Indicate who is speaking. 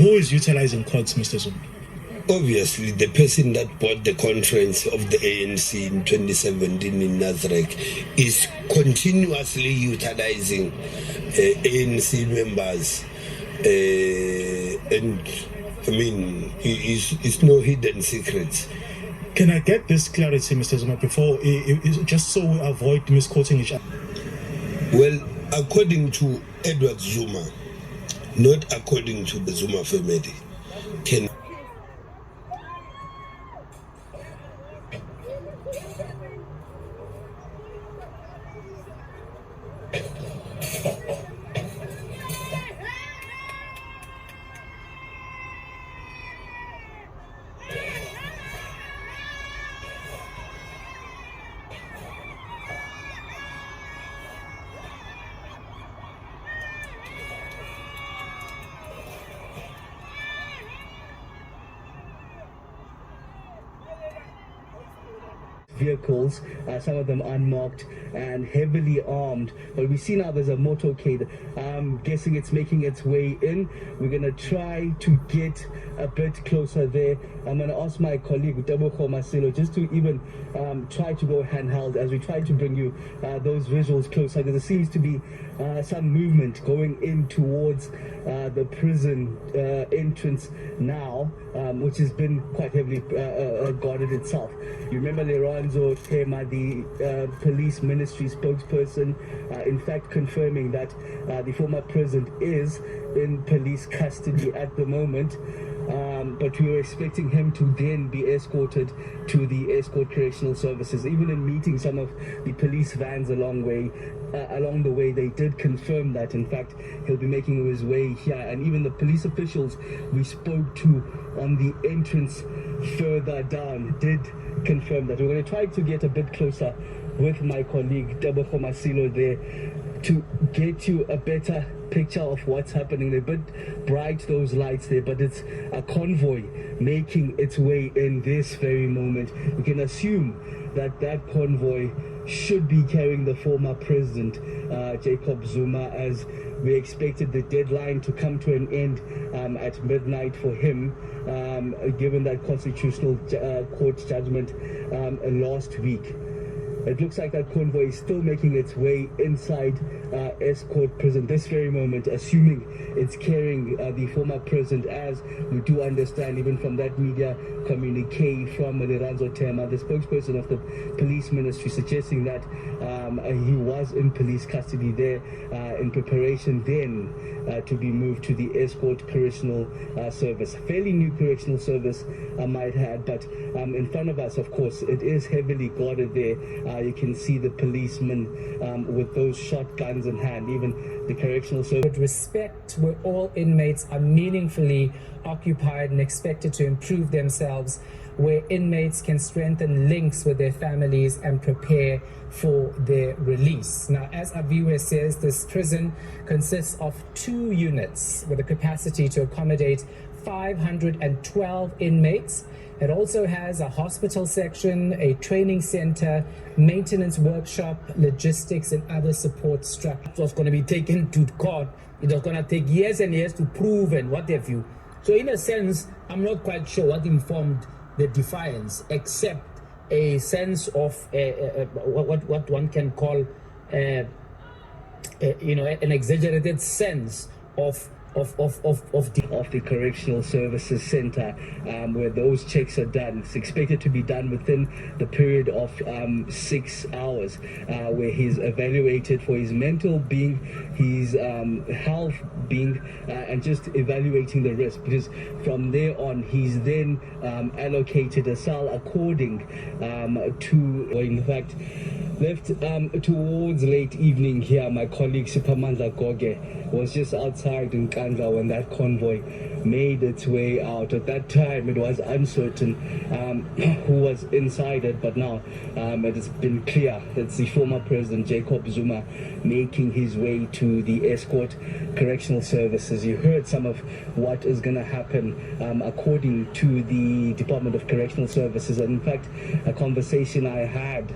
Speaker 1: Who is utilizing courts, Mr. Zuma?
Speaker 2: Obviously, the person that bought the conference of the ANC in 2017 in Nasrec is continuously utilizing ANC members. And I mean, it's no hidden secrets.
Speaker 1: Can I get this clarity, Mr. Zuma, before, just so we avoid misquoting each other?
Speaker 2: Well, according to Edward Zuma, not according to the Zuma family, can
Speaker 3: vehicles, some of them unmarked and heavily armed, but we see now there's a motorcade. I'm guessing it's making its way in. We're gonna try to get a bit closer there. I'm gonna ask my colleague Pourquoi just to even try to go handheld as we try to bring you those visuals closer, because there seems to be some movement going in towards the prison entrance now, which has been quite heavily guarded itself. You remember Lorenzo Tema, the police ministry spokesperson, in fact confirming that the former president is in police custody at the moment. But we were expecting him to then be escorted to the escort correctional services. Even in meeting some of the police vans along the way, they did confirm that, in fact, he'll be making his way here. And even the police officials we spoke to on the entrance further down did confirm that. We're going to try to get a bit closer with my colleague Pourquoi there to get you a better picture of what's happening. They're a bit bright, those lights there, but it's a convoy making its way in this very moment. We can assume that that convoy should be carrying the former president, Jacob Zuma, as we expected the deadline to come to an end at midnight for him, given that constitutional court judgment last week. It looks like that convoy is still making its way inside escort prison this very moment, assuming it's carrying the former president, as we do understand even from that media communique from Lorenzo Tema, the spokesperson of the police ministry, suggesting that he was in police custody there in preparation then to be moved to the escort correctional service. Fairly new correctional service, I might add, but in front of us, of course, it is heavily guarded there. You can see the policemen with those shotguns in hand, even the correctional service.
Speaker 4: With respect, where all inmates are meaningfully occupied and expected to improve themselves, where inmates can strengthen links with their families and prepare for their release. Now, as Aviwe says, this prison consists of 2 units with a capacity to accommodate 512 inmates. It also has a hospital section, a training center, maintenance workshop, logistics, and other support structures. It's going to be taken to court. It is going to take years and years to prove and what have you. So in a sense, I'm not quite sure what informed the defiance, except a sense of what one can call, an exaggerated sense of the correctional services center, where those checks are done. It's expected to be done within the period of 6 hours, where he's evaluated for his mental being, his health being, and just evaluating the risk, because from there on he's then allocated a cell according to, or in fact left towards late evening here. My colleague Supermandla Goge was just outside in Kandla when that convoy made its way out. At that time it was uncertain who was inside it, but now it has been clear it's the former president Jacob Zuma making his way to the escort correctional services. You heard some of what is going to happen according to the Department of Correctional Services, and in fact a conversation I had